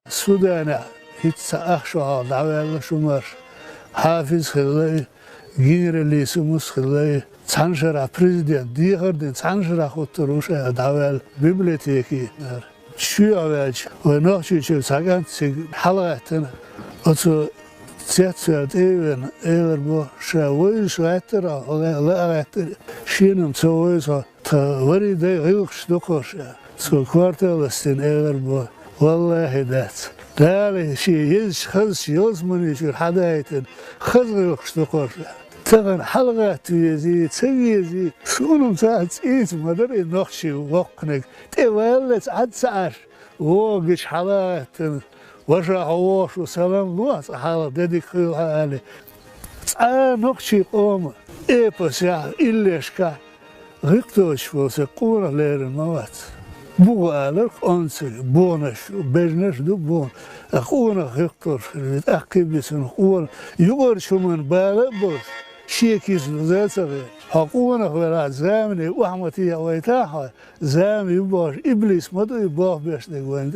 Sudana hiç akşam davet şumar Hafiz Hılay Generali Sumus Hılay Çanşara prezident diğerden Çanşara oturuşa davet biblioteki şu avaç ve nohçu sagan halaqatın otu Zetsert even bu şavoy şahtara olaylar şinim çoğuysa ta var da yok ştokoş so kvartalasın bu vallahi dat dali şey hız yazmanı şu hadayeten hız yok ştokoş taban halaqat yüzü seviyezi sunum saat ismadır nohçu vaqnek tevallet atsar o geç halaqatın وجهه وسلام لواس حاله دديك حاله نقشي قوم بس يا إليش كا غيكتوش وسقونا لير الموات بوالك أنسي بونش بجنش دو بون أخونا غيكتور أكيبسن أخونا يقول شو من بالك بوش شيكيز نزاتي أخونا ولا زامني وحمتي ويتاحة زامي باش إبليس ما دو يباح بيش دي وين